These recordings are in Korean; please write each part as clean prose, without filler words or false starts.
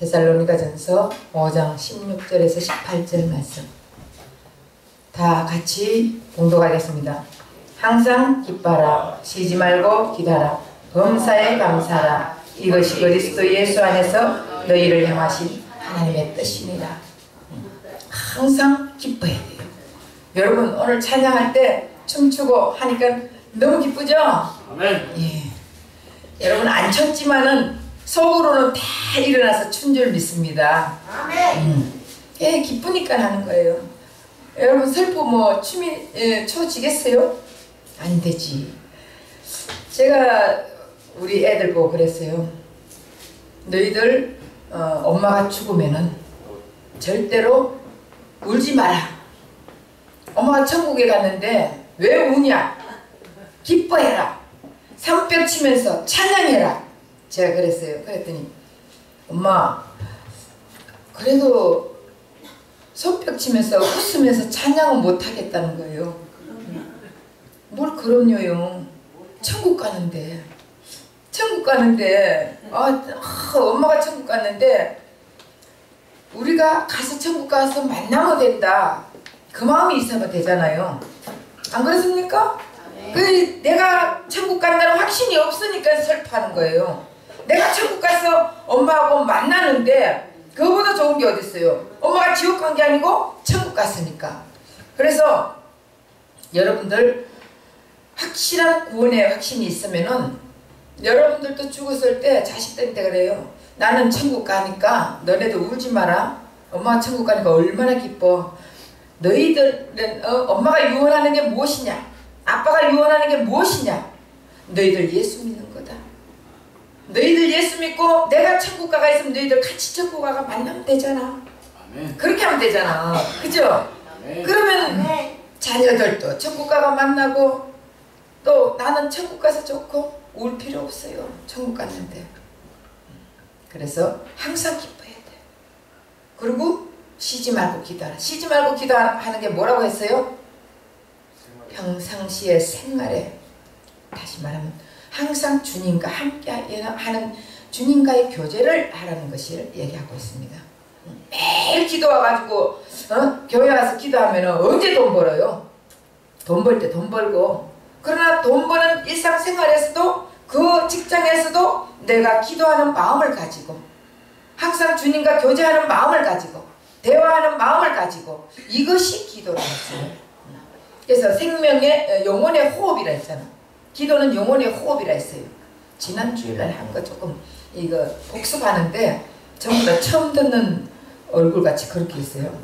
데살로니가전서 5장 16절에서 18절 말씀 다 같이 봉독하겠습니다. 항상 기뻐하라, 쉬지 말고 기도하라, 범사에 감사하라. 이것이 그리스도 예수 안에서 너희를 향하신 하나님의 뜻이니라. 항상 기뻐해야 돼요. 여러분 오늘 찬양할 때 춤추고 하니까 너무 기쁘죠? 아멘. 예. 여러분 안 췄지만은 속으로는 다 일어나서 춘 줄 믿습니다. 아멘. 예, 기쁘니까 하는 거예요. 여러분 슬퍼 뭐 춤이 춰지겠어요? 안 되지. 제가 우리 애들 보고 그랬어요. 너희들 엄마가 죽으면은 절대로 울지 마라. 엄마가 천국에 갔는데 왜 우냐? 기뻐해라. 산벽 치면서 찬양해라. 제가 그랬어요. 그랬더니 엄마 그래도 손뼉 치면서 웃으면서 찬양은 못하겠다는 거예요. 뭘 그럼요요. 천국 가는데 엄마가 천국 갔는데 우리가 가서 천국 가서 만나면 된다. 그 마음이 있으면 되잖아요. 안 그렇습니까? 그 내가 천국 간다는 확신이 없으니까 슬퍼하는 거예요. 내가 천국 가서 엄마하고 만나는데 그거보다 좋은 게 어디 있어요? 엄마가 지옥 간 게 아니고 천국 갔으니까. 그래서 여러분들 확실한 구원의 확신이 있으면은 여러분들도 죽었을 때 자식들한테 그래요. 나는 천국 가니까 너네도 울지 마라. 엄마가 천국 가니까 얼마나 기뻐. 너희들은 엄마가 유언하는 게 무엇이냐? 아빠가 유언하는 게 무엇이냐? 너희들 예수 믿는 거다. 너희들 예수 믿고 내가 천국 가가 있으면 너희들 같이 천국 가가 만나면 되잖아. 아멘. 그렇게 하면 되잖아. 그죠? 아멘. 그러면 자녀들도 천국 가가 만나고 또 나는 천국 가서 좋고 울 필요 없어요. 천국 갔는데. 그래서 항상 기뻐해야 돼. 그리고 쉬지 말고 기도하라. 쉬지 말고 기도하는 게 뭐라고 했어요? 평상시의 생활에, 다시 말하면 항상 주님과 함께 하는 주님과의 교제를 하라는 것을 얘기하고 있습니다. 매일 기도 와가지고 교회 와서 기도하면 언제 돈 벌어요? 돈 벌 때 돈 벌고. 그러나 돈 버는 일상생활에서도 그 직장에서도 내가 기도하는 마음을 가지고 항상 주님과 교제하는 마음을 가지고 대화하는 마음을 가지고 이것이 기도라고 했어요. 그래서 생명의 영혼의 호흡이라 했잖아. 기도는 영혼의 호흡이라 했어요. 지난 주일날 한 거 조금 이거 복습하는데 전부 다 처음 듣는 얼굴같이 그렇게 있어요.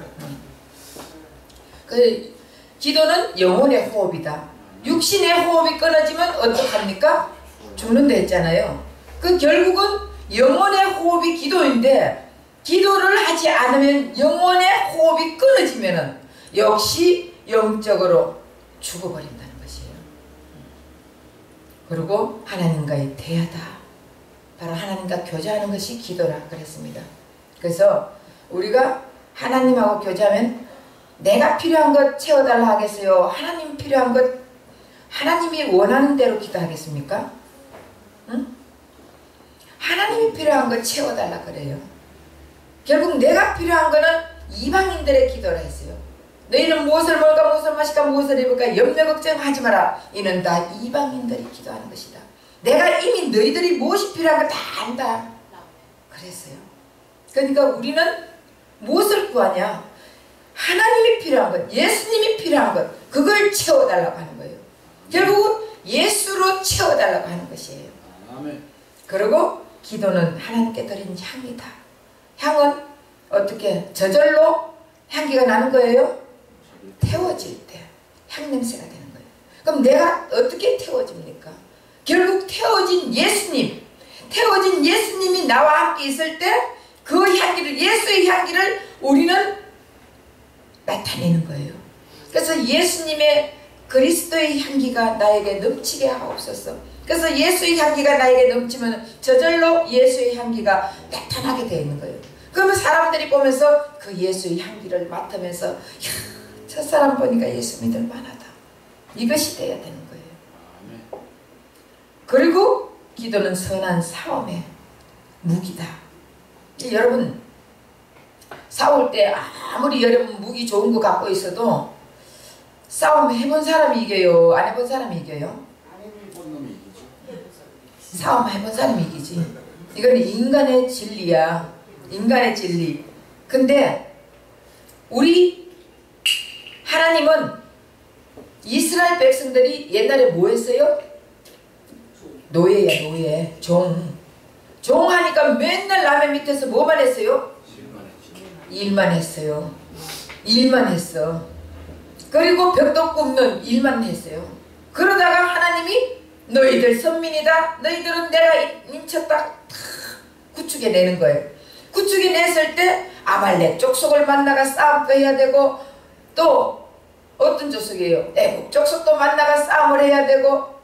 그 기도는 영혼의 호흡이다. 육신의 호흡이 끊어지면 어떡합니까? 죽는다 했잖아요. 그 결국은 영혼의 호흡이 기도인데 기도를 하지 않으면 영혼의 호흡이 끊어지면은 역시 영적으로 죽어버린다는 것이에요. 그리고 하나님과의 대화다. 바로 하나님과 교제하는 것이 기도라 그랬습니다. 그래서 우리가 하나님하고 교제하면 내가 필요한 것 채워달라 하겠어요? 하나님 필요한 것 하나님이 원하는 대로 기도하겠습니까? 응? 하나님이 필요한 것 채워달라 그래요. 결국 내가 필요한 거는 이방인들의 기도라 했어요. 너희는 무엇을 먹을까 무엇을 마실까 무엇을 입을까 염려 걱정하지 마라. 이는 다 이방인들이 기도하는 것이다. 내가 이미 너희들이 무엇이 필요한 거 다 안다. 그랬어요. 그러니까 우리는 무엇을 구하냐? 하나님이 필요한 것, 예수님이 필요한 것, 그걸 채워달라고 하는 거예요. 결국은 예수로 채워달라고 하는 것이에요. 아멘. 그리고 기도는 하나님께 드린 향이다. 향은 어떻게 저절로 향기가 나는 거예요? 태워질 때 향냄새가 되는 거예요. 그럼 내가 어떻게 태워집니까? 결국 태워진 예수님이 나와 함께 있을 때 그 향기를, 예수의 향기를 우리는 나타내는 거예요. 그래서 예수님의 그리스도의 향기가 나에게 넘치게 하옵소서. 그래서 예수의 향기가 나에게 넘치면 저절로 예수의 향기가 나타나게 되어 있는 거예요. 그러면 사람들이 보면서 그 예수의 향기를 맡으면서 저 사람 보니까 예수 믿을 만하다. 이것이 돼야 되는 거예요. 그리고 기도는 선한 싸움의 무기다. 여러분 싸울 때 아무리 여러분 무기 좋은 거 갖고 있어도 싸움 해본 사람이 이겨요? 안 해본 사람이 이겨요? 안 해본 놈이 이기죠. 싸움 해본 사람이 이기지. 이건 인간의 진리야. 인간의 진리. 근데 우리 하나님은 이스라엘 백성들이 옛날에 뭐 했어요? 노예야, 노예. 종 하니까 맨날 남의 밑에서 뭐만 했어요? 일만 했어요. 일만 했어. 그리고 벽도 굽는 일만 했어요. 그러다가 하나님이 너희들 선민이다. 너희들은 내가 인쳤다. 구축해내는 거예요. 구축해냈을 때 아말렉 족속을 만나가 싸움도 해야 되고, 또 어떤 족속이에요? 애국 족속도 만나가 싸움을 해야 되고,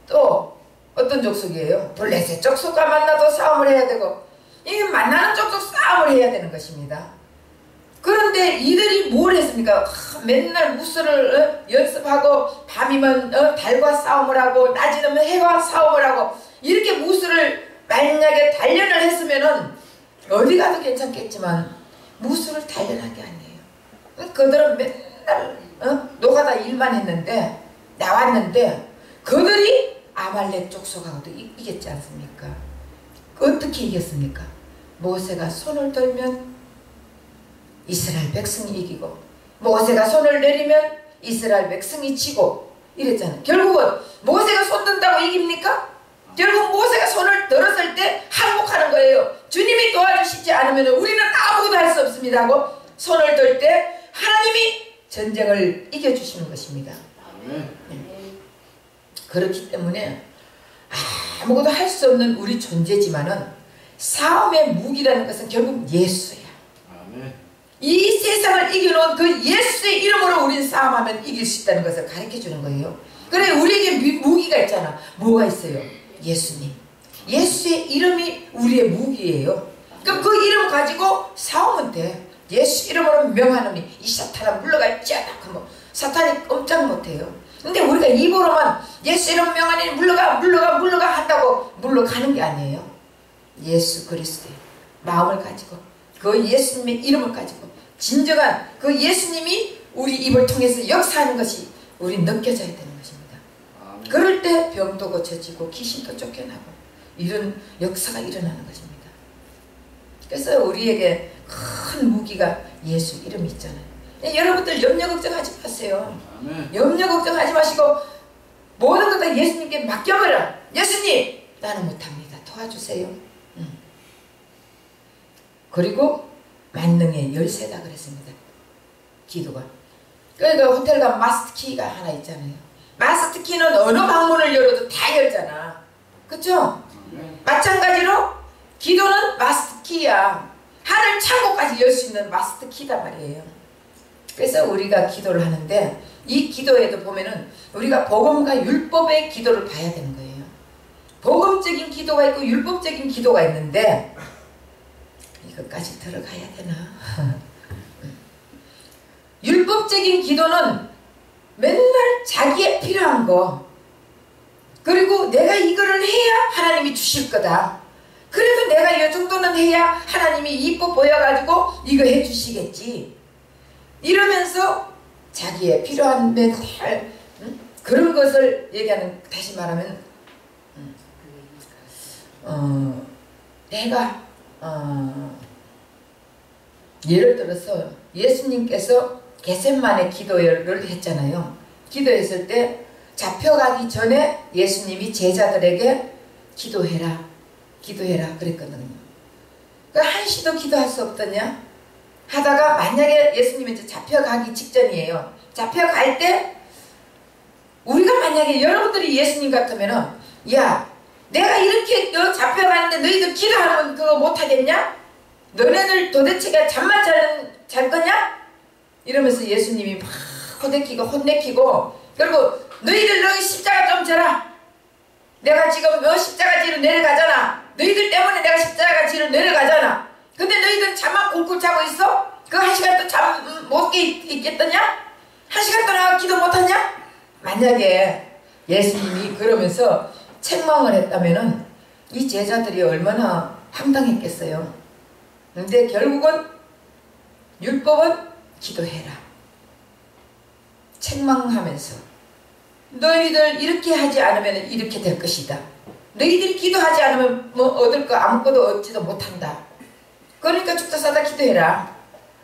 또 어떤 족속이에요? 블레셋 족속과 만나도 싸움을 해야 되고, 이게 만나는 족속 싸움을 해야 되는 것입니다. 그런데 이들이 뭘 했습니까? 맨날 무술을 연습하고, 밤이면 달과 싸움을 하고, 낮이면 해와 싸움을 하고, 이렇게 무술을 만약에 단련을 했으면은 어디 가도 괜찮겠지만 무술을 단련한 게 아니에요. 그들은 맨날 노가다 일만 했는데, 나왔는데 그들이 아말렉 족속하고도 이겼지 않습니까? 어떻게 이겼습니까? 모세가 손을 들면 이스라엘 백성이 이기고, 모세가 손을 내리면 이스라엘 백성이 지고 이랬잖아요. 결국은 모세가 손 든다고 이깁니까? 결국 모세가 손을 들었을 때 항복하는 거예요. 주님이 도와주시지 않으면 우리는 아무것도 할 수 없습니다 하고 손을 들 때 하나님이 전쟁을 이겨주시는 것입니다. 아멘. 그렇기 때문에 아무것도 할 수 없는 우리 존재지만은 싸움의 무기라는 것은 결국 예수야. 아멘. 이 세상을 이겨놓은 그 예수의 이름으로 우리는 싸움하면 이길 수 있다는 것을 가르쳐주는 거예요. 그래, 우리에게 무기가 있잖아. 뭐가 있어요? 예수님. 예수의 이름이 우리의 무기예요. 그럼 그 이름 가지고 싸우면 돼. 예수 이름으로 명하노니 이 사탄아 물러갈지어다. 그럼 사탄이 꼼짝 못해요. 근데 우리가 입으로만 예수 이름 명하니 물러가 한다고 물러가는 게 아니에요. 예수 그리스도의 마음을 가지고 그 예수님의 이름을 가지고 진정한 그 예수님이 우리 입을 통해서 역사하는 것이 우리 느껴져야 되는 것입니다. 아멘. 그럴 때 병도 고쳐지고 귀신도 쫓겨나고 이런 역사가 일어나는 것입니다. 그래서 우리에게 큰 무기가 예수 이름이 있잖아요. 여러분들 염려 걱정하지 마세요. 아멘. 염려 걱정하지 마시고 모든 것 다 예수님께 맡겨버려. 예수님, 나는 못합니다. 도와주세요. 그리고 만능의 열쇠다 그랬습니다. 기도가. 그러니까 호텔 가면 마스터키가 하나 있잖아요. 마스터키는 어느 방문을 열어도 다 열잖아. 그쵸? 마찬가지로 기도는 마스터키야. 하늘 창고까지 열 수 있는 마스터키다 말이에요. 그래서 우리가 기도를 하는데 이 기도에도 보면은 우리가 복음과 율법의 기도를 봐야 되는 거예요. 복음적인 기도가 있고 율법적인 기도가 있는데 이것까지 들어가야 되나? 율법적인 기도는 맨날 자기의 필요한 거, 그리고 내가 이거를 해야 하나님이 주실 거다. 그래도 내가 이 정도는 해야 하나님이 이뻐 보여가지고 이거 해주시겠지. 이러면서 자기의 필요한 맨날 그런 것을 얘기하는, 다시 말하면 내가 예를 들어서 예수님께서 겟세마네 기도를 했잖아요. 기도했을 때 잡혀가기 전에 예수님이 제자들에게 기도해라 그랬거든요. 그러니까 한시도 기도할 수 없더냐 하다가 만약에 예수님이 이제 잡혀가기 직전이에요. 잡혀갈 때 우리가 만약에 여러분들이 예수님 같으면은, 야, 내가 이렇게 잡혀가는데 너희들 기도하면 그거 못하겠냐? 너네들 도대체가 잠만 잘 거냐? 이러면서 예수님이 막 혼내키고 그리고 너희 십자가 좀 져라. 내가 지금 십자가 지로 내려가잖아. 너희들 때문에 내가 십자가 지로 내려가잖아. 근데 너희들 잠만 굴굴 자고 있어? 그 한 시간 또 잠 못 있겠더냐? 한 시간 동안 기도 못하냐? 만약에 예수님이 그러면서 책망을 했다면은 이 제자들이 얼마나 황당했겠어요. 근데 결국은 율법은 기도해라. 책망하면서 너희들 이렇게 하지 않으면 이렇게 될 것이다. 너희들이 기도하지 않으면 뭐 얻을 거 아무것도 얻지도 못한다. 그러니까 죽다 사다 기도해라.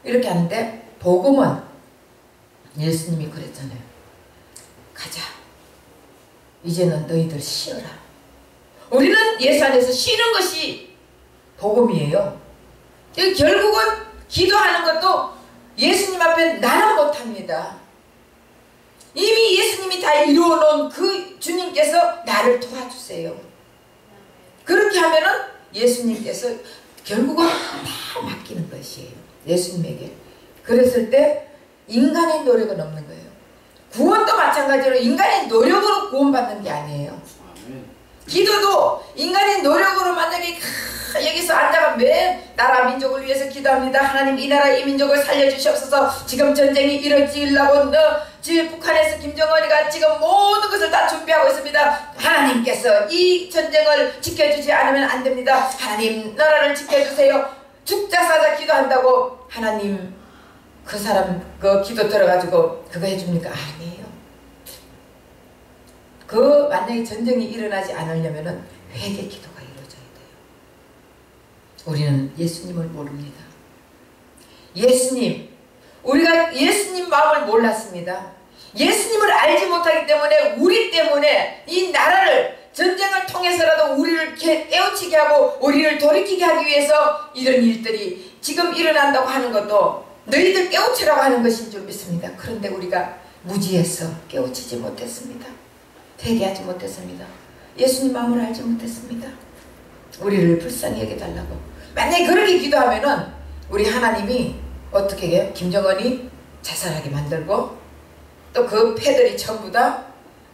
이렇게 하는데 복음은 예수님이 그랬잖아요. 가자. 이제는 너희들 쉬어라. 우리는 예수 안에서 쉬는 것이 복음이에요. 결국은 기도하는 것도 예수님 앞에 나는 못합니다. 이미 예수님이 다 이루어놓은 그 주님께서 나를 도와주세요. 그렇게 하면은 예수님께서 결국은 다 맡기는 것이에요. 예수님에게. 그랬을 때 인간의 노력은 없는 거예요. 구원도 마찬가지로 인간의 노력으로 구원받는 게 아니에요. 기도도 인간의 노력으로 만약에 여기서 앉아가 매 나라 민족을 위해서 기도합니다. 하나님 이 나라 이 민족을 살려주시옵소서. 지금 전쟁이 일어지려고 북한에서 김정은이가 지금 모든 것을 다 준비하고 있습니다. 하나님께서 이 전쟁을 지켜주지 않으면 안 됩니다. 하나님 나라를 지켜주세요. 죽자 사자 기도한다고 하나님 그 사람 그 기도 들어가지고 그거 해줍니까? 아니에요. 그 만약에 전쟁이 일어나지 않으려면은 회개 기도가 이루어져야 돼요. 우리는 예수님을 모릅니다. 예수님, 우리가 예수님 마음을 몰랐습니다. 예수님을 알지 못하기 때문에 우리 때문에 이 나라를 전쟁을 통해서라도 우리를 깨우치게 하고 우리를 돌이키게 하기 위해서 이런 일들이 지금 일어난다고 하는 것도 너희들 깨우치라고 하는 것인 줄 믿습니다. 그런데 우리가 무지해서 깨우치지 못했습니다. 회개하지 못했습니다. 예수님 마음을 알지 못했습니다. 우리를 불쌍히 여겨달라고. 만약에 그렇게 기도하면은 우리 하나님이 어떻게 해요? 김정은이 자살하게 만들고 또 그 패들이 전부 다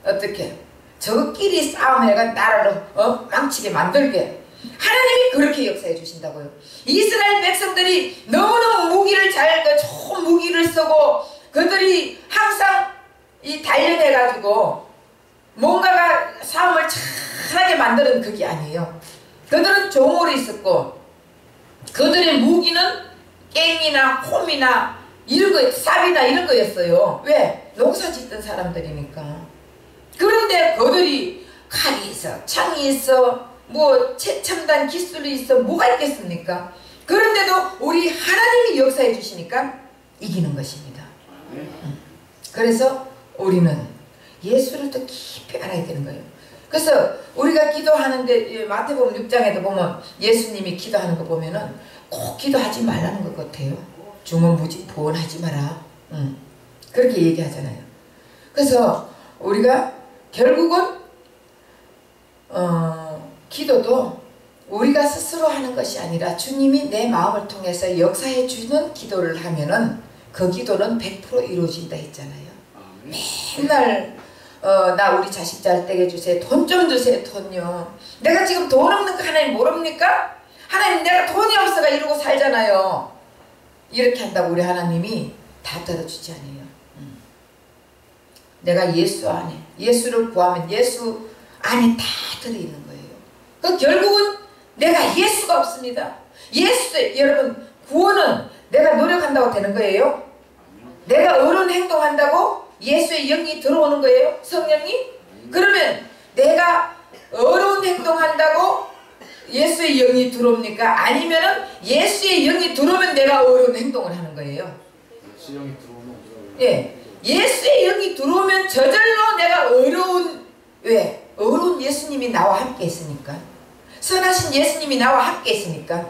어떻게 저끼리 싸움해가 나라를 망치게 만들게 하나님이 그렇게 역사해 주신다고요. 이스라엘 백성들이 너무너무 무기를 좋은 무기를 쓰고 그들이 항상 이 단련해가지고 뭔가가 싸움을 잘하게 만드는 그게 아니에요. 그들은 종으로 있었고 그들의 무기는 깽이나 홈이나 이런 거, 삽이나 이런 거였어요. 왜? 농사 짓던 사람들이니까. 그런데 그들이 칼이 있어, 창이 있어, 뭐 최첨단 기술이 있어, 뭐가 있겠습니까? 그런데도 우리 하나님이 역사해 주시니까 이기는 것입니다. 그래서 우리는 예수를 더 깊이 알아야 되는 거예요. 그래서 우리가 기도하는데 마태복음 6장에도 보면 예수님이 기도하는 거 보면은 꼭 기도하지 말라는 것 같아요. 중언부지 보언하지 마라. 그렇게 얘기하잖아요. 그래서 우리가 결국은 기도도 우리가 스스로 하는 것이 아니라 주님이 내 마음을 통해서 역사해 주는 기도를 하면은 그 기도는 100% 이루어진다 했잖아요. 맨날 나 우리 자식 잘 떼게 주세요. 돈 좀 주세요. 돈요. 내가 지금 돈 없는 거 하나님 모릅니까? 하나님 내가 돈이 없어가 이러고 살잖아요. 이렇게 한다고 우리 하나님이 다 들어주지 않아요. 내가 예수 안에 예수를 구하면 예수 안에 다 들어있는 거예요. 그 결국은 내가 예수가 없습니다. 예수 여러분 구원은 내가 노력한다고 되는 거예요? 내가 옳은 행동한다고 예수의 영이 들어오는 거예요? 성령이? 그러면 내가 어려운 행동한다고 예수의 영이 들어옵니까? 아니면은 예수의 영이 들어오면 내가 어려운 행동을 하는 거예요? 예수 영이 들어오면 예, 예수의 영이 들어오면 저절로 내가 어려운 왜? 어려운 예수님이 나와 함께 있으니까 선하신 예수님이 나와 함께 있으니까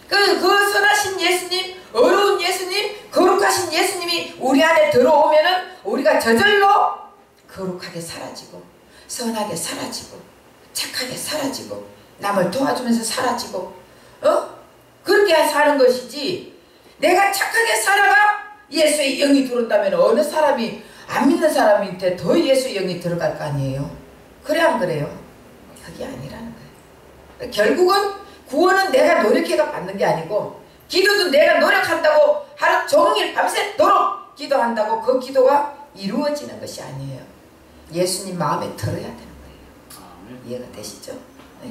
그 선하신 예수님 어려운 예수님 거룩하신 예수님이 우리 안에 들어오면은 우리가 저절로 거룩하게 사라지고 선하게 사라지고 착하게 사라지고 남을 도와주면서 사라지고 그렇게 사는 것이지 내가 착하게 살아가 예수의 영이 들어온다면 어느 사람이 안 믿는 사람한테 더 예수의 영이 들어갈 거 아니에요. 그래 안 그래요? 그게 아니라는 거예요. 결국은 구원은 내가 노력해가 받는 게 아니고 기도도 내가 노력한다고 하루 종일 밤새도록 기도한다고 그 기도가 이루어지는 것이 아니에요. 예수님 마음에 들어야 되는 거예요. 이해가 되시죠?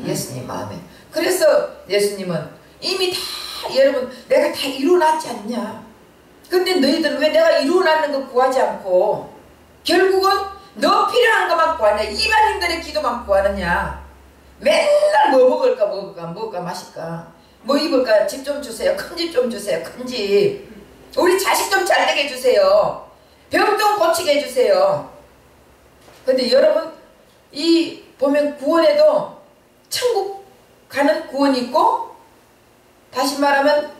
예수님 마음에. 그래서 예수님은 이미 다 여러분 다 이루어놨지 않냐. 근데 너희들 왜 내가 이루어놨는 거 구하지 않고 결국은 너 필요한 것만 구하냐. 이방인들의 기도만 구하느냐. 맨날 뭐 먹을까 마실까, 뭐 입을까, 집 좀 주세요, 큰 집 좀 주세요, 큰 집, 우리 자식 좀 잘 되게 해주세요, 병 좀 고치게 해주세요. 근데 여러분 이 보면 구원에도 천국 가는 구원이 있고, 다시 말하면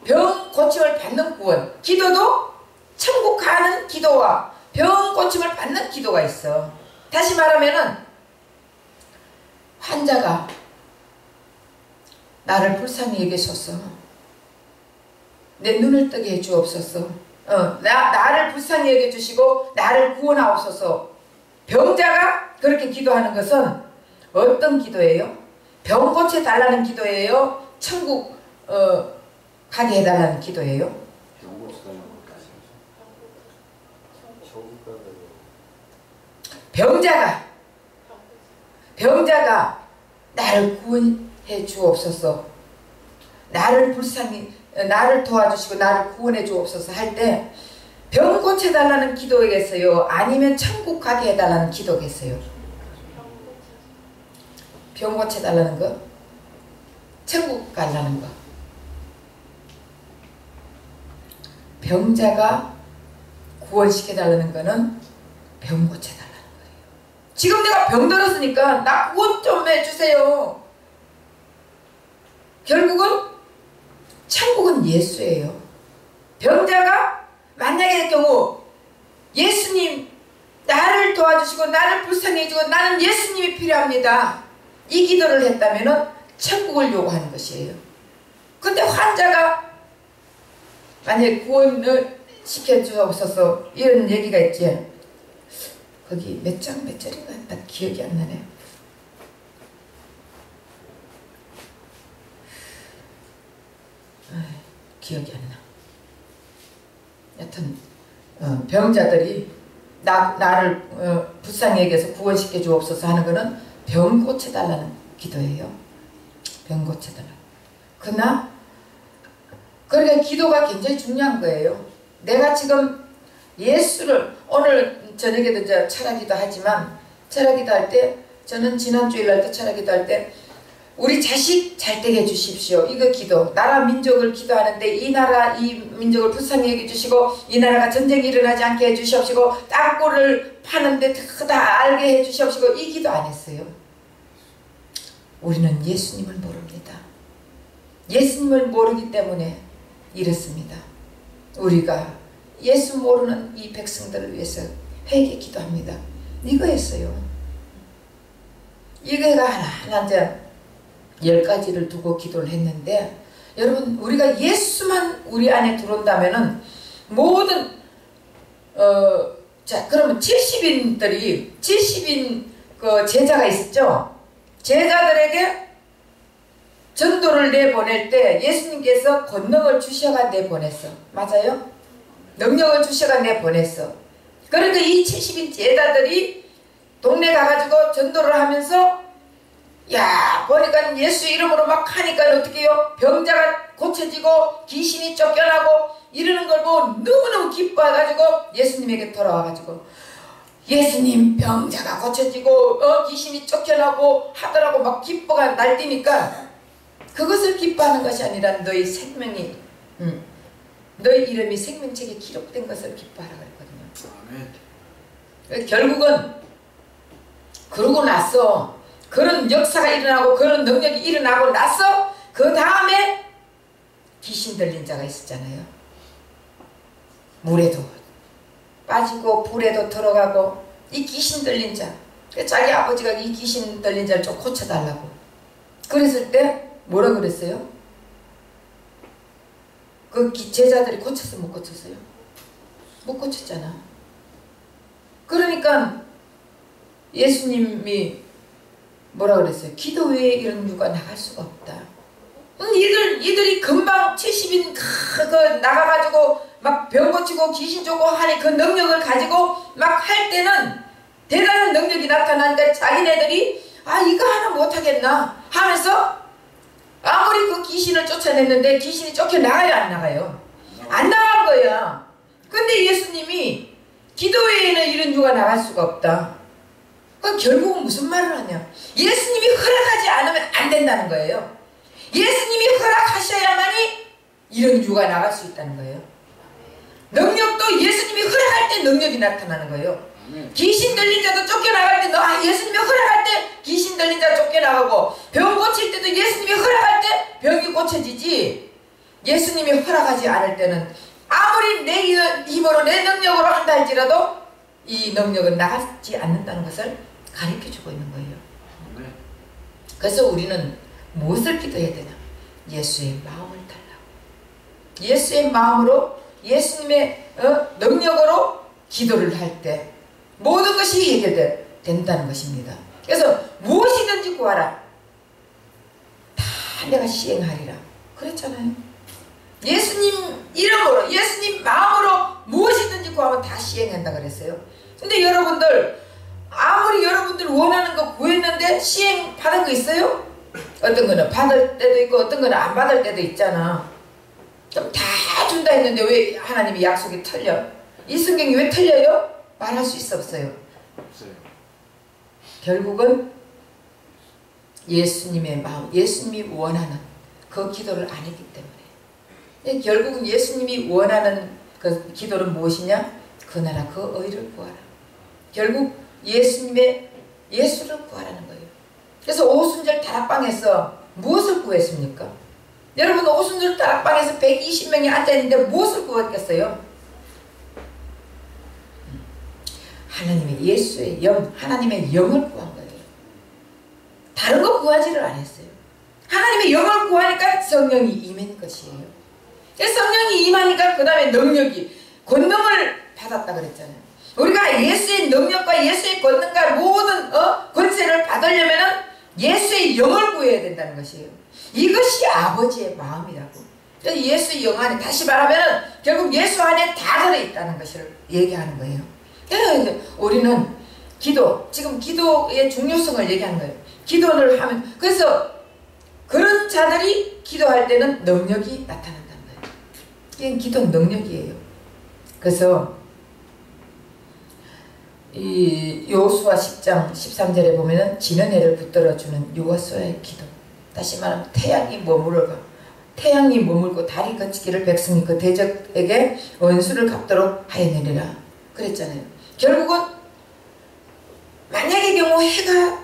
병 고침을 받는 구원, 기도도 천국 가는 기도와 병 고침을 받는 기도가 있어. 다시 말하면은 환자가 나를 불쌍히 여기소서, 내 눈을 뜨게 해주옵소서, 나를 불쌍히 여겨주시고 나를 구원하옵소서. 병자가 그렇게 기도하는 것은 어떤 기도예요? 병 고쳐달라는 기도예요? 천국 가게 해달라는 기도예요? 병자가 나를 구원해 주옵소서, 나를 도와주시고 나를 구원해 주옵소서 할 때 병 고쳐달라는 기도겠어요? 아니면 천국 가게 해달라는 기도겠어요? 병 고쳐달라는 거? 천국 가려는 거. 병자가 구원시켜달라는 거는 병 고쳐달라는 거예요. 지금 내가 병들었으니까 나 구원 좀 해주세요. 결국은 천국은 예수예요. 병자가 만약에 될 경우 예수님 나를 도와주시고 나를 불쌍히 해주고 나는 예수님이 필요합니다, 이 기도를 했다면 천국을 요구하는 것이에요. 근데 환자가 만약에 구원을 시켜주옵소서 이런 얘기가 있지. 거기 몇 장 몇 절인가 나 기억이 안 나네. 기억이 안 나. 여튼 병자들이 나를 불쌍히 여겨서 구원시켜 주옵소서 하는 거는 병 고쳐달라는 기도예요. 병 고쳐달라. 그러나 그러니까 기도가 굉장히 중요한 거예요. 내가 지금 예수를, 오늘 저녁에도 이제 철학기도 하지만, 철학기도 할 때 저는 지난 주일날 때 철학기도 할 때 우리 자식 잘 되게 해주십시오, 이거 기도. 나라 민족을 기도하는데 이 나라 이 민족을 불쌍히 여겨주시고 이 나라가 전쟁이 일어나지 않게 해주시옵시고 땅굴을 파는데 다 알게 해주시옵시고, 이 기도 안 했어요. 우리는 예수님을 모릅니다. 예수님을 모르기 때문에 이렇습니다. 우리가 예수 모르는 이 백성들을 위해서 회개 기도합니다. 이거 했어요. 이거가 하나 이제 10가지를 두고 기도를 했는데, 여러분 우리가 예수만 우리 안에 들어온다면은 모든 자 그러면 70인 그 제자가 있었죠. 제자들에게 전도를 내보낼 때 예수님께서 권능을 주셔가 내보냈어. 맞아요? 능력을 주셔가 내보냈어. 그러니까 이 70인 제자들이 동네 가가지고 전도를 하면서, 야 보니까 예수 이름으로 막 하니까 어떻게 해요? 병자가 고쳐지고 귀신이 쫓겨나고 이러는 걸 보고 너무너무 기뻐해가지고 예수님에게 돌아와가지고, 예수님 병자가 고쳐지고 귀신이 쫓겨나고 하더라고 막 기뻐가 날뛰니까, 그것을 기뻐하는 것이 아니라 너희 생명이 너희 이름이 생명책에 기록된 것을 기뻐하라고 했거든요. 아멘. 결국은 그러고 나서 그런 역사가 일어나고 그런 능력이 일어나고 나서 그 다음에 귀신 들린 자가 있었잖아요. 물에도 빠지고 불에도 들어가고 이 귀신 들린 자, 자기 아버지가 이 귀신 들린 자를 좀 고쳐달라고 그랬을 때 뭐라 그랬어요? 그 제자들이 고쳤어 못 고쳤어요? 못 고쳤잖아. 그러니까 예수님이 뭐라 그랬어요? 기도 외에 이런 유가 나갈 수가 없다. 이들이 금방 70인 그 나가가지고 막 병 고치고 귀신 쫓고 하니 그 능력을 가지고 막 할 때는 대단한 능력이 나타나니까 자기네들이 아 이거 하나 못하겠나 하면서 아무리 그 귀신을 쫓아냈는데 귀신이 쫓겨나가요, 안 나가요? 안 나간 거야. 근데 예수님이 기도 외에는 이런 유가 나갈 수가 없다. 그럼 결국은 무슨 말을 하냐? 예수님이 허락하지 않으면 안 된다는 거예요. 예수님이 허락하셔야만이 이런 유가 나갈 수 있다는 거예요. 능력도 예수님이 허락할 때 능력이 나타나는 거예요. 귀신 들린 자도 쫓겨나갈 때 예수님이 허락할 때 귀신 들린 자 쫓겨나가고, 병 고칠 때도 예수님이 허락할 때 병이 고쳐지지, 예수님이 허락하지 않을 때는 아무리 내 힘으로 내 능력으로 한다 할지라도 이 능력은 나가지 않는다는 것을 가르쳐주고 있는 거예요. 그래서 우리는 무엇을 기도해야 되냐? 예수의 마음을 달라고. 예수의 마음으로, 예수님의 능력으로 기도를 할 때 모든 것이 해결된다는 것입니다. 그래서 무엇이든지 구하라. 다 내가 시행하리라. 그랬잖아요. 예수님 이름으로, 예수님 마음으로 무엇이든지 구하면 다 시행한다 그랬어요. 근데 여러분들, 아무리 여러분들 원하는 거 구했는데 시행 받은 거 있어요? 어떤 거는 받을 때도 있고 어떤 거는 안 받을 때도 있잖아. 그럼 다 준다 했는데 왜 하나님이 약속이 틀려? 이 성경이 왜 틀려요? 말할 수 있어, 없어요? 없어요. 결국은 예수님의 마음, 예수님이 원하는 그 기도를 안 했기 때문에. 결국은 예수님이 원하는 그 기도는 무엇이냐? 그 나라 그 의를 구하라. 결국 예수님의 예수를 구하라는 거예요. 그래서 오순절 다락방에서 무엇을 구했습니까? 여러분, 오순절 다락방에서 120명이 앉아있는데 무엇을 구했겠어요? 하나님의 예수의 영, 하나님의 영을 구한 거예요. 다른 거 구하지를 않았어요. 하나님의 영을 구하니까 성령이 임한 것이에요. 성령이 임하니까 그 다음에 능력이, 권능을 받았다 그랬잖아요. 우리가 예수의 능력과 예수의 권능과 모든 권세를 받으려면 예수의 영을 구해야 된다는 것이에요. 이것이 아버지의 마음이라고. 예수의 영 안에, 다시 말하면 결국 예수 안에 다 들어있다는 것을 얘기하는 거예요. 우리는 기도, 지금 기도의 중요성을 얘기하는 거예요. 기도를 하면, 그래서 그런 자들이 기도할 때는 능력이 나타난다는 거예요. 이게 기도 능력이에요. 그래서 이 여호수아 10장 13절에 보면은 지는 해를 붙들어주는 여호수아의 기도. 다시 말하면 태양이 머물고 달이 그치기를 백성이 그 대적에게 원수를 갚도록 하였느니라 그랬잖아요. 결국은 만약의 경우 해가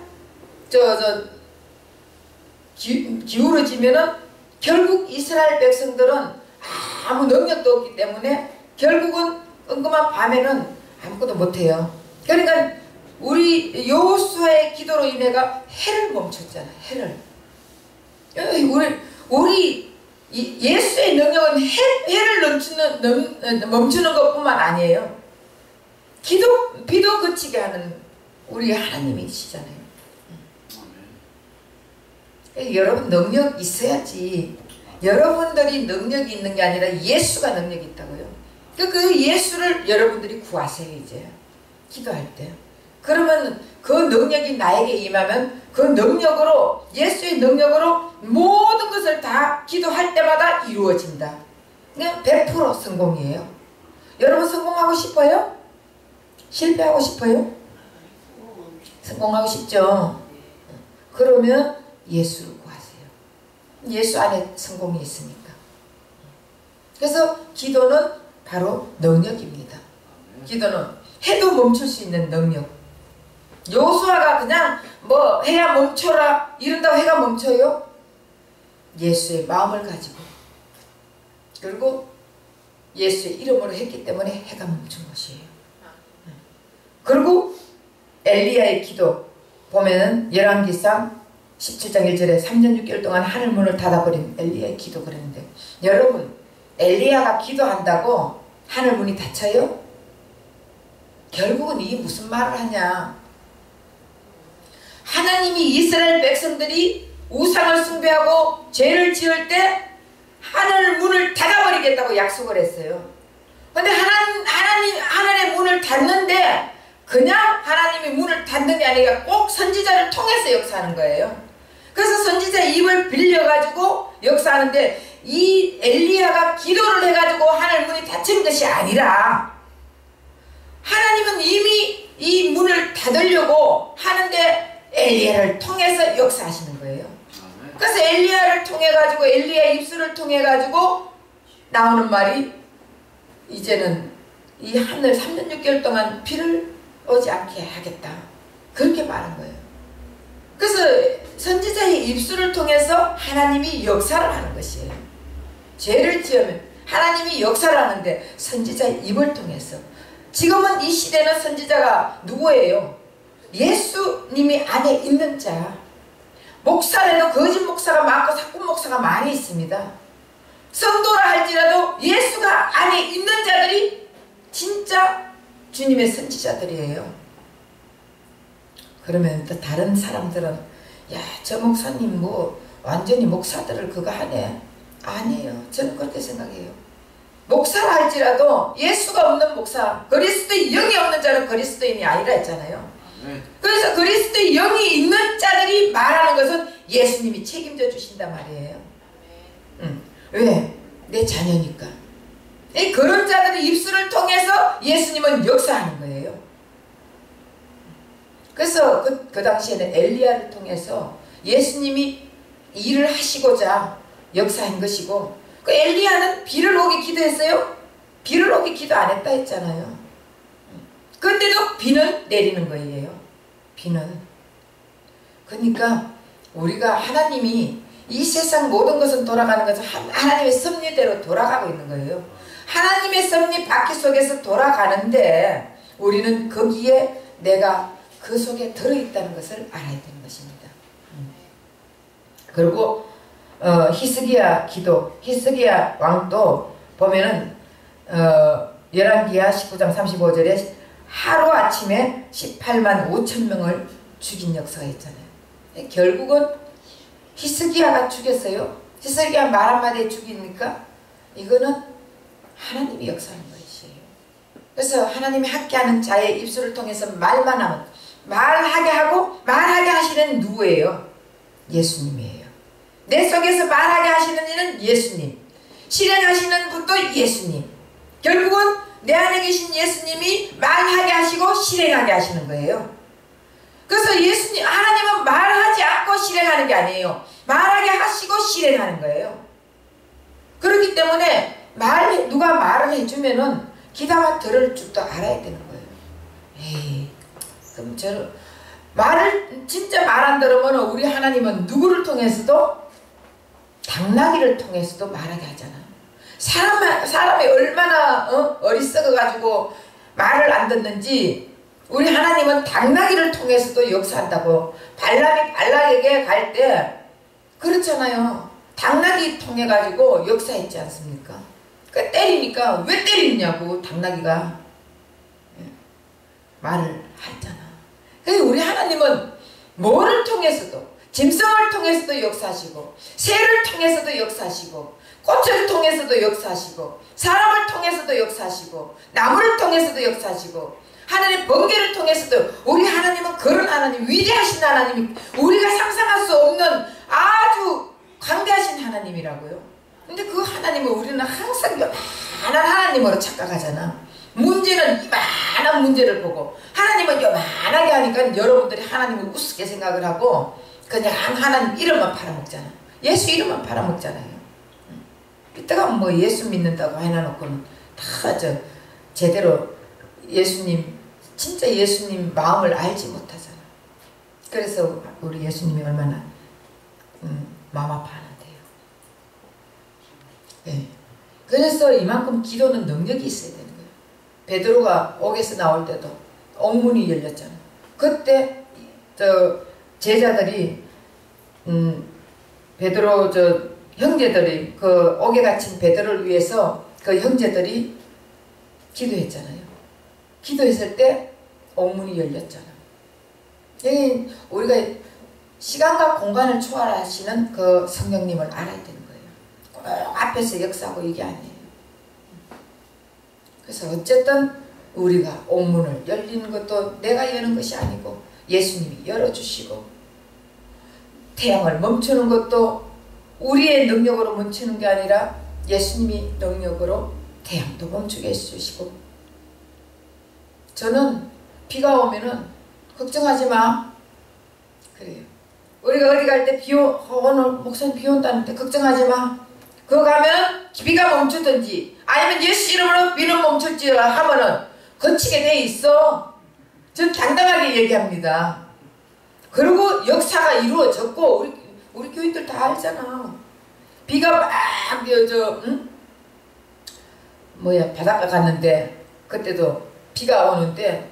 기울어지면은 결국 이스라엘 백성들은 아무 능력도 없기 때문에 결국은 끔끔한 밤에는 아무것도 못해요. 그러니까 우리 여호수아의 기도로 인해가 해를 멈췄잖아. 해를. 우리 예수의 능력은 해를 멈추는 것뿐만 아니에요. 비도 그치게 하는 우리 하나님이시잖아요. 여러분 능력 있어야지. 여러분들이 능력이 있는 게 아니라 예수가 능력이 있다고요. 그 예수를 여러분들이 구하세요. 이제 기도할 때. 그러면 그 능력이 나에게 임하면 그 능력으로, 예수의 능력으로 모든 것을 다 기도할 때마다 이루어진다. 그냥 100% 성공이에요. 여러분 성공하고 싶어요? 실패하고 싶어요? 성공하고 싶죠? 그러면 예수를 구하세요. 예수 안에 성공이 있으니까. 그래서 기도는 바로 능력입니다. 기도는 해도 멈출 수 있는 능력. 여호수아가 그냥 해가 멈춰라 이런다고 해가 멈춰요? 예수의 마음을 가지고, 그리고 예수의 이름으로 했기 때문에 해가 멈춘 것이에요. 그리고 엘리야의 기도 보면은 열왕기상 17장 1절에 3년 6개월 동안 하늘문을 닫아버린 엘리야의 기도 그랬는데, 여러분 엘리야가 기도한다고 하늘문이 닫혀요? 결국은 이게 무슨 말을 하냐? 하나님이 이스라엘 백성들이 우상을 숭배하고 죄를 지을 때 하늘 문을 닫아버리겠다고 약속을 했어요. 근데 하나님의 문을 닫는데 그냥 하나님이 문을 닫는 게 아니라 꼭 선지자를 통해서 역사하는 거예요. 그래서 선지자 입을 빌려가지고 역사하는데 이 엘리야가 기도를 해가지고 하늘 문이 닫힌 것이 아니라 하나님은 이미 이 문을 닫으려고 하는데 엘리야를 통해서 역사하시는 거예요. 그래서 엘리야를 통해가지고 엘리야 입술을 통해가지고 나오는 말이 이제는 이 하늘 3년 6개월 동안 비를 오지 않게 하겠다. 그렇게 말한 거예요. 그래서 선지자의 입술을 통해서 하나님이 역사를 하는 것이에요. 죄를 지으면 하나님이 역사를 하는데 선지자의 입을 통해서. 지금은 이 시대는 선지자가 누구예요? 예수님이 안에 있는 자. 목사라도 거짓 목사가 많고 사꾼 목사가 많이 있습니다. 성도라 할지라도 예수가 안에 있는 자들이 진짜 주님의 선지자들이에요. 그러면 또 다른 사람들은 야, 저 목사님 뭐 완전히 목사들을 그거 하네. 아니에요. 저는 그렇게 생각해요. 목사라 할지라도 예수가 없는 목사, 그리스도의 영이 없는 자는 그리스도인이 아니라 했잖아요. 그래서 그리스도의 영이 있는 자들이 말하는 것은 예수님이 책임져 주신단 말이에요. 왜? 내 자녀니까. 그런 자들의 입술을 통해서 예수님은 역사하는 거예요. 그래서 그 당시에는 엘리야를 통해서 예수님이 일을 하시고자 역사한 것이고, 그 엘리야는 비를 오게 기도했어요? 비를 오게 기도 안 했다 했잖아요. 근데도 비는 내리는 거예요. 비는. 그러니까 우리가 하나님이 이 세상 모든 것은 돌아가는 것은 하나님의 섭리대로 돌아가고 있는 거예요. 하나님의 섭리 바퀴 속에서 돌아가는데 우리는 거기에 내가 그 속에 들어있다는 것을 알아야 되는 것입니다. 그리고 히스기야 기도, 히스기야 왕도 보면은 열왕기하 19장 35절에 하루아침에 18만 5천 명을 죽인 역사가 있잖아요. 결국은 히스기야가 죽였어요. 히스기야 말 한마디에 죽이니까 이거는 하나님이 역사하는 것이에요. 그래서 하나님이 함께하는 자의 입술을 통해서 말만 하면 말하게 하고 말하게 하시는 누구예요? 예수님이에요. 내 속에서 말하게 하시는 이는 예수님, 실행하시는 분도 예수님. 결국은 내 안에 계신 예수님이 말하게 하시고 실행하게 하시는 거예요. 그래서 예수님, 하나님은 말하지 않고 실행하는 게 아니에요. 말하게 하시고 실행하는 거예요. 그렇기 때문에 누가 말을 해주면은 기다가 들을 줄도 알아야 되는 거예요. 에이, 그럼 말을 진짜 말 안 들으면 우리 하나님은 누구를 통해서도 당나귀를 통해서도 말하게 하잖아요. 사람이 얼마나 어리석어가지고 말을 안 듣는지 우리 하나님은 당나귀를 통해서도 역사한다고. 발람이 발락에게 갈 때 그렇잖아요. 당나귀 통해가지고 역사했지 않습니까? 그 때리니까 왜 때리냐고 당나귀가 말을 했잖아. 그래서 우리 하나님은 뭐를 통해서도 짐승을 통해서도 역사하시고 새를 통해서도 역사하시고 꽃을 통해서도 역사하시고 사람을 통해서도 역사하시고 나무를 통해서도 역사하시고 하늘의 번개를 통해서도 우리 하나님은 그런 하나님, 위대하신 하나님이 우리가 상상할 수 없는 아주 광대하신 하나님이라고요. 근데 그 하나님을 우리는 항상 요만한 하나님으로 착각하잖아. 문제는 이만한 문제를 보고 하나님은 요만하게 하니까 여러분들이 하나님을 우습게 생각을 하고 그냥 하나님 이름만 팔아먹잖아. 예수 이름만 팔아먹잖아요. 이따가 뭐 예수 믿는다고 해놔놓고는 다 제대로 예수님, 진짜 예수님 마음을 알지 못하잖아. 그래서 우리 예수님이 얼마나 마음 아파하는데요. 네. 그래서 이만큼 기도는 능력이 있어야 되는 거예요. 베드로가 옥에서 나올 때도 옥문이 열렸잖아. 그때 제자들이 베드로 형제들이 그 옥에 갇힌 베드로를 위해서 그 형제들이 기도했잖아요. 기도했을 때 옥문이 열렸잖아. 여기 우리가 시간과 공간을 초월하시는 그 성령님을 알아야 되는 거예요. 꼭 앞에서 역사하고 이게 아니에요. 그래서 어쨌든 우리가 옥문을 열리는 것도 내가 여는 것이 아니고 예수님이 열어주시고 태양을 멈추는 것도 우리의 능력으로 멈추는 게 아니라 예수님이 능력으로 태양도 멈추게 해주시고, 저는 비가 오면은 걱정하지 마 그래요. 우리가 어디 갈 때 오늘 목사님 비 온다는데 걱정하지 마. 그거 가면 비가 멈추든지 아니면 예수 이름으로 비는 멈출지 하면은 거치게 돼 있어. 전 당당하게 얘기합니다. 그리고 역사가 이루어졌고 우리 교인들 다 알잖아. 비가 막 바닷가 갔는데 그때도 비가 오는데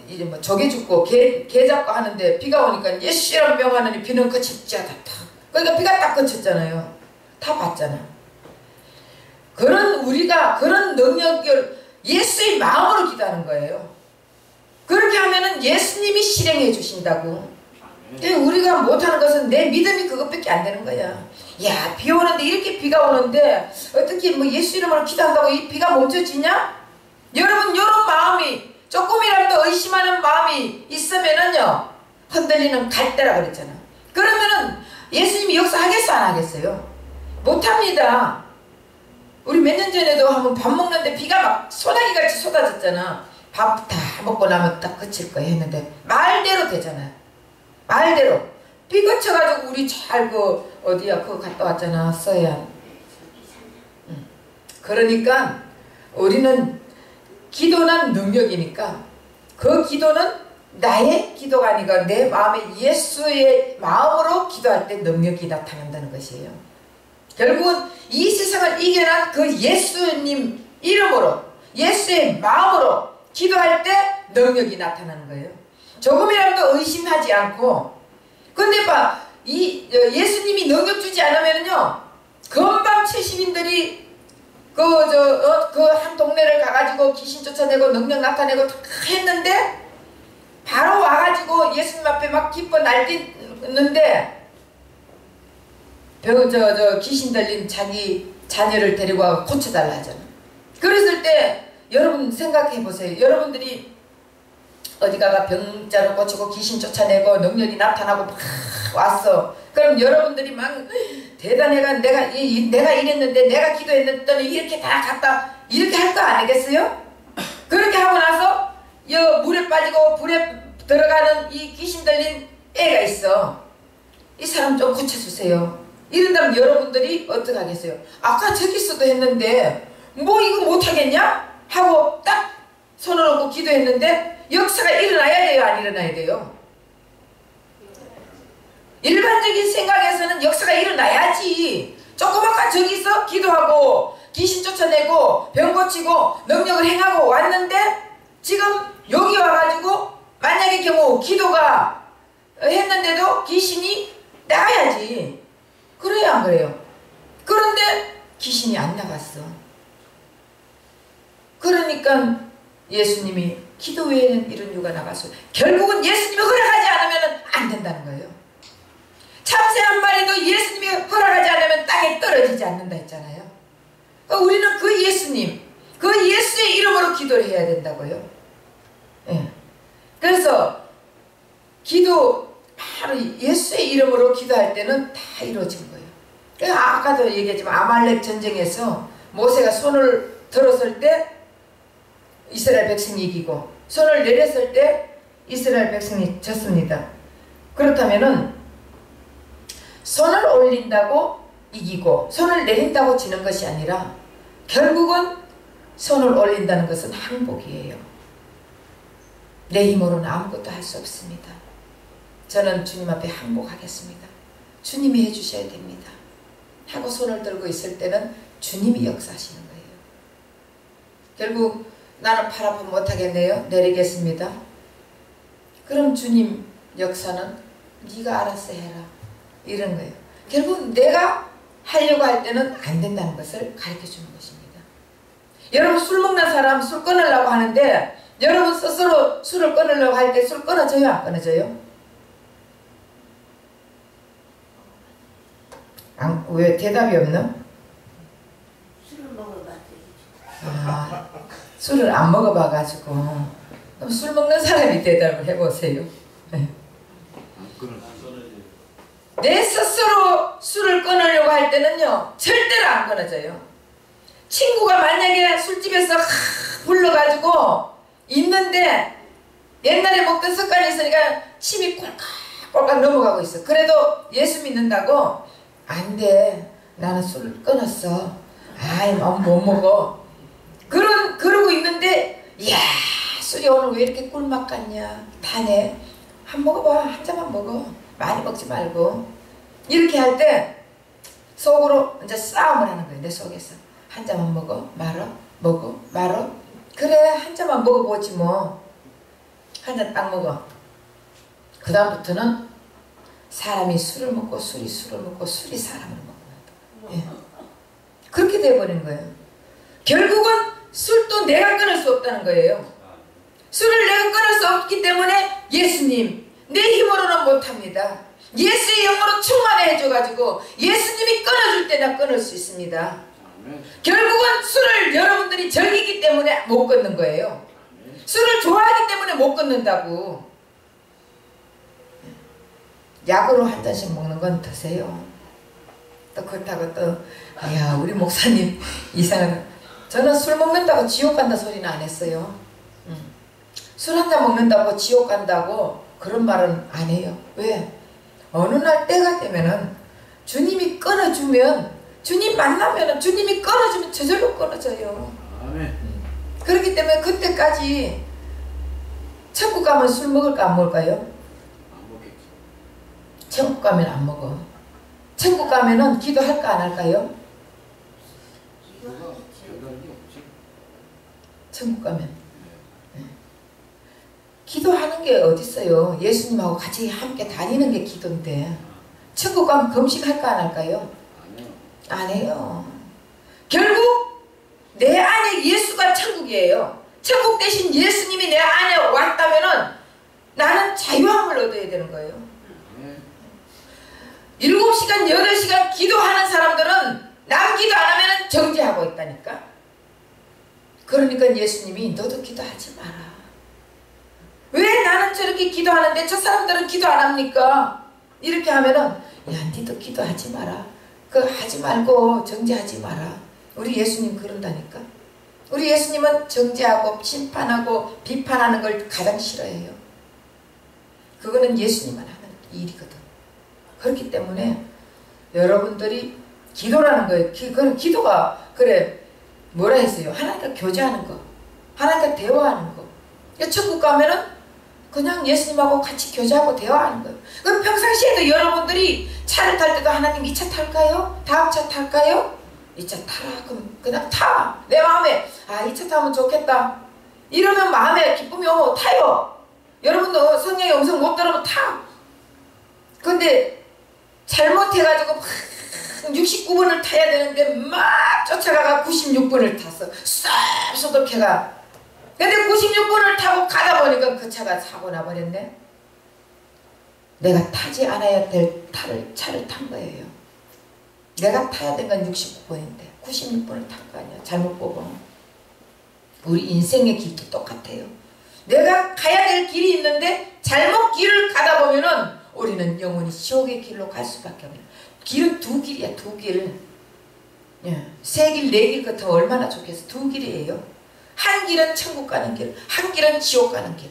이제 뭐 조개 죽고 개 잡고 하는데 비가 오니까 예수라는 명하느니 비는 그쳤지 않았다. 그러니까 비가 딱 그쳤잖아요. 다 봤잖아. 그런 우리가 그런 능력을 예수의 마음으로 기도하는 거예요. 그렇게 하면은 예수님이 실행해 주신다고. 우리가 못하는 것은 내 믿음이 그것밖에 안 되는 거야. 야, 비 오는데 이렇게 비가 오는데 어떻게 뭐 예수 이름으로 기도한다고 이 비가 멈춰지냐? 여러분, 이런 마음이 조금이라도 의심하는 마음이 있으면은요 흔들리는 갈대라 그랬잖아. 그러면은 예수님이 역사하겠어 안 하겠어요? 못합니다. 우리 몇 년 전에도 한번 밥 먹는데 비가 막 소나기같이 쏟아졌잖아. 밥 다 먹고 나면 딱 그칠 거야 했는데 말대로 되잖아요. 말대로 비 그쳐가지고 우리 잘 어디야 그거 갔다 왔잖아. 서해안. 그러니까 우리는 기도는 능력이니까 그 기도는 나의 기도가 아니라 내 마음에 예수의 마음으로 기도할 때 능력이 나타난다는 것이에요. 결국은 이 세상을 이겨난 그 예수님 이름으로 예수의 마음으로 기도할 때 능력이 나타나는 거예요. 조금이라도 의심하지 않고. 근데 봐, 예수님이 능력 주지 않으면요 금방 70인들이 그 한 동네를 가가지고 귀신 쫓아내고 능력 나타내고 다 했는데 바로 와가지고 예수님 앞에 막 기뻐 날뛰는데 귀신 들린 자기 자녀를 데리고 와서 고쳐달라 하잖아. 그랬을 때 여러분 생각해 보세요. 여러분들이 어디 가가 병자를 고치고 귀신 쫓아내고 능력이 나타나고 막 왔어. 그럼 여러분들이 막 대단해가 내가 이랬는데 내가 기도했더니 이렇게 다 갔다 이렇게 할 거 아니겠어요? 그렇게 하고 나서 물에 빠지고 불에 들어가는 이 귀신 들린 애가 있어. 이 사람 좀 고쳐주세요. 이런다면 여러분들이 어떻게 하겠어요? 아까 저기서도 했는데 뭐 이거 못하겠냐? 하고 딱 손을 얹고 기도했는데 역사가 일어나야 돼요? 안 일어나야 돼요? 일반적인 생각에서는 역사가 일어나야지. 조금 아까 저기서 기도하고 귀신 쫓아내고 병 고치고 능력을 행하고 왔는데 지금 여기 와가지고 만약의 경우 기도가 했는데도 귀신이 나가야지. 그래요 안 그래요? 그런데 귀신이 안 나갔어. 그러니까 예수님이 기도 외에는 이런 이유가 나갔어요. 결국은 예수님이 허락하지 않으면 안 된다는 거예요. 참새 한 마리도 예수님이 허락하지 않으면 땅에 떨어지지 않는다 했잖아요. 우리는 그 예수님, 그 예수의 이름으로 기도를 해야 된다고요. 예. 그래서 기도 바로 예수의 이름으로 기도할 때는 다 이루어진 거예요. 아까도 얘기했지만 아말렉 전쟁에서 모세가 손을 들었을 때 이스라엘 백성이 이기고 손을 내렸을 때 이스라엘 백성이 졌습니다. 그렇다면은 손을 올린다고 이기고 손을 내린다고 지는 것이 아니라 결국은 손을 올린다는 것은 항복이에요. 내 힘으로는 아무것도 할 수 없습니다. 저는 주님 앞에 항복하겠습니다. 주님이 해주셔야 됩니다. 하고 손을 들고 있을 때는 주님이 역사하시는 거예요. 결국 나는 팔 아파 못하겠네요. 내리겠습니다. 그럼 주님 역사는 네가 알아서 해라. 이런 거예요. 결국 내가 하려고 할 때는 안 된다는 것을 가르쳐주는 것입니다. 여러분 술 먹는 사람 술 끊으려고 하는데 여러분 스스로 술을 끊으려고 할 때 술 끊어져요? 안 끊어져요? 왜 대답이 없나? 술을 먹어봤지. 술을 안 먹어봐가지고. 그럼 술 먹는 사람이 대답을 해보세요. 네. 내 스스로 술을 끊으려고 할 때는요 절대로 안 끊어져요. 친구가 만약에 술집에서 불러가지고 있는데 옛날에 먹던 습관이 있으니까 침이 꼴깍꼴깍 넘어가고 있어. 그래도 예수 믿는다고 안 돼. 나는 술을 끊었어. 아이 못 먹어. 그러고 있는데 이야 술이 오늘 왜 이렇게 꿀맛 같냐. 다네. 한 먹어봐. 한 잔만 먹어. 많이 먹지 말고. 이렇게 할 때 속으로 이제 싸움을 하는 거예요. 내 속에서. 한 잔만 먹어. 말어. 먹어. 말어. 그래 한 잔만 먹어보지 뭐. 한 잔 딱 먹어. 그 다음부터는 사람이 술을 먹고 술이 술을 먹고 술이 사람을 먹고 예. 그렇게 돼버리는 거예요. 결국은 술도 내가 끊을 수 없다는 거예요. 술을 내가 끊을 수 없기 때문에 예수님 내 힘으로는 못합니다. 예수의 영으로 충만해 해줘가지고 예수님이 끊어줄 때 나 끊을 수 있습니다. 결국은 술을 여러분들이 즐기기 때문에 못 끊는 거예요. 술을 좋아하기 때문에 못 끊는다고. 약으로 한 잔씩 먹는 건 드세요. 또 그렇다고 또 야 우리 목사님 이상한. 저는 술 먹는다고 지옥 간다 소리는 안 했어요. 술 한 잔 먹는다고 지옥 간다고 그런 말은 안 해요. 왜? 어느 날 때가 되면은 주님이 끊어주면 주님 만나면은 주님이 끊어주면 저절로 끊어져요. 아멘. 그렇기 때문에 그때까지 천국 가면 술 먹을까 안 먹을까요? 안 먹겠지. 천국 가면 안 먹어. 천국 가면은 기도할까 안 할까요? 기도가 별다른 게 없지. 천국 가면 기도하는 게 어딨어요. 예수님하고 같이 함께 다니는 게 기도인데 천국 가면 금식할까 안 할까요? 아니요. 안 해요. 결국 내 안에 예수가 천국이에요. 천국 대신 예수님이 내 안에 왔다면은 나는 자유함을 얻어야 되는 거예요. 7시간 8시간 기도하는 사람들은 남 기도 안 하면 정죄하고 있다니까. 그러니까 예수님이 너도 기도하지 마라. 왜 나는 저렇게 기도하는데 저 사람들은 기도 안 합니까? 이렇게 하면은 야 니도 기도하지 마라. 그거 하지 말고 정죄하지 마라. 우리 예수님 그런다니까. 우리 예수님은 정죄하고 심판하고 비판하는 걸 가장 싫어해요. 그거는 예수님만 하는 일이거든. 그렇기 때문에 여러분들이 기도라는 거예요. 그건 기도가 그래 뭐라 했어요? 하나님과 교제하는 거, 하나님과 대화하는 거. 천국 가면은 그냥 예수님하고 같이 교제하고 대화하는 거예요. 그럼 평상시에도 여러분들이 차를 탈 때도 하나님 이 차 탈까요? 다음 차 탈까요? 이 차 타라. 그럼 그냥 타. 내 마음에 아 이 차 타면 좋겠다. 이러면 마음에 기쁨이 오면 타요. 여러분도 성령의 음성 못 들으면 타. 근데 잘못해가지고 막 69번을 타야 되는데 막 쫓아가가 96번을 탔어. 싹 소독해가. 근데 96번을 타고 가다 보니까 그 차가 사고 나버렸네. 내가 타지 않아야 될 차를 탄 거예요. 내가 타야 된 건 69번인데 96번을 탄 거 아니야. 잘못 보고. 우리 인생의 길도 똑같아요. 내가 가야 될 길이 있는데 잘못 길을 가다 보면은 우리는 영원히 지옥의 길로 갈 수밖에 없어요. 길은 두 길이야. 두 길. 예. 세 길, 네 길 같으면 얼마나 좋겠어. 두 길이에요. 한 길은 천국 가는 길, 한 길은 지옥 가는 길.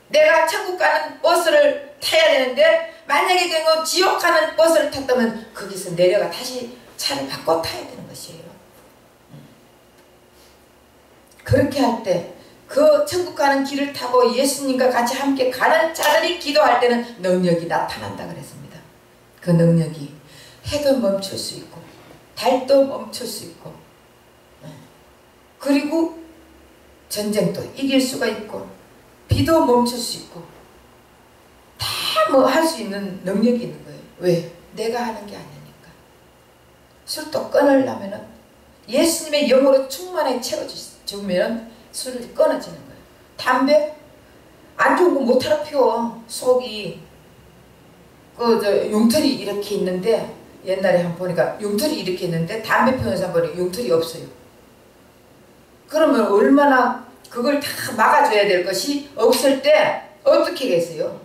내가 천국 가는 버스를 타야 되는데 만약에 그 지옥 가는 버스를 탔다면 거기서 내려가 다시 차를 바꿔 타야 되는 것이에요. 그렇게 할 때 그 천국 가는 길을 타고 예수님과 같이 함께 가는 자들이 기도할 때는 능력이 나타난다 그랬습니다. 그 능력이 해도 멈출 수 있고 달도 멈출 수 있고 그리고 전쟁도 이길 수가 있고 비도 멈출 수 있고 다 뭐 할 수 있는 능력이 있는 거예요. 왜? 내가 하는 게 아니니까. 술도 끊으려면 예수님의 영으로 충만하게 채워주면 술을 끊어지는 거예요. 담배 안 좋은 거 못하러 피워. 속이 용털이 이렇게 있는데 옛날에 한번 보니까 용털이 이렇게 있는데 담배 피우는 사람 보니까 용털이 없어요. 그러면 얼마나 그걸 다 막아줘야 될 것이 없을 때 어떻게 계세요?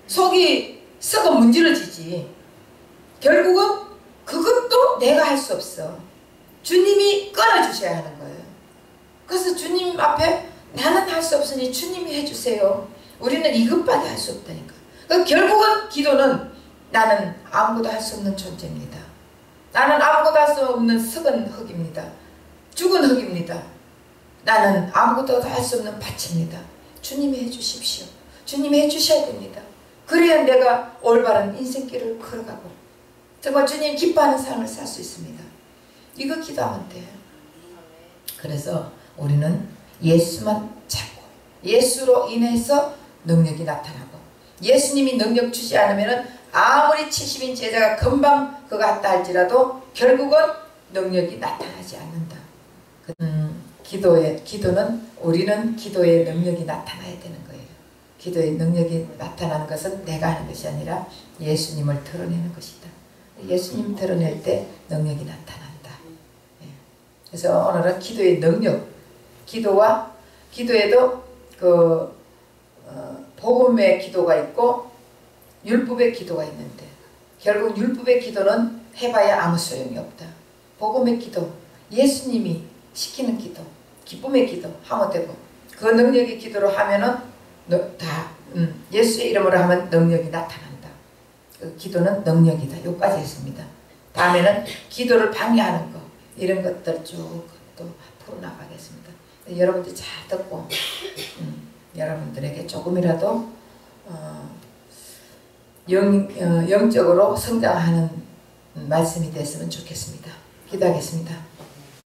속이 썩어 문지러지지. 결국은 그것도 내가 할 수 없어. 주님이 끊어주셔야 하는 거예요. 그래서 주님 앞에 나는 할 수 없으니 주님이 해주세요. 우리는 이것밖에 할 수 없다니까. 그러니까 결국은 기도는 나는 아무것도 할 수 없는 존재입니다. 나는 아무것도 할 수 없는 썩은 흙입니다. 죽은 흙입니다. 나는 아무것도 할 수 없는 밭입니다. 주님이 해주십시오. 주님이 해주셔야 됩니다. 그래야 내가 올바른 인생길을 걸어가고 정말 주님 기뻐하는 삶을 살 수 있습니다. 이거 기도하면 돼요. 그래서 우리는 예수만 찾고 예수로 인해서 능력이 나타나고 예수님이 능력 주지 않으면 아무리 70인 제자가 금방 그거 같다 할지라도 결국은 능력이 나타나지 않는다. 기도는 우리는 기도의 능력이 나타나야 되는 거예요. 기도의 능력이 나타나는 것은 내가 하는 것이 아니라 예수님을 드러내는 것이다. 예수님 드러낼 때 능력이 나타난다. 그래서 오늘은 기도의 능력, 기도에도 복음의 기도가 있고 율법의 기도가 있는데 결국 율법의 기도는 해봐야 아무 소용이 없다. 복음의 기도, 예수님이 시키는 기도, 기쁨의 기도 하면 되고 그 능력의 기도로 하면은 다 예수의 이름으로 하면 능력이 나타난다. 그 기도는 능력이다. 여기까지 했습니다. 다음에는 기도를 방해하는 거 이런 것들 쭉 또 풀어나가겠습니다. 여러분들 잘 듣고 여러분들에게 조금이라도 영적으로 성장하는 말씀이 됐으면 좋겠습니다. 기도하겠습니다.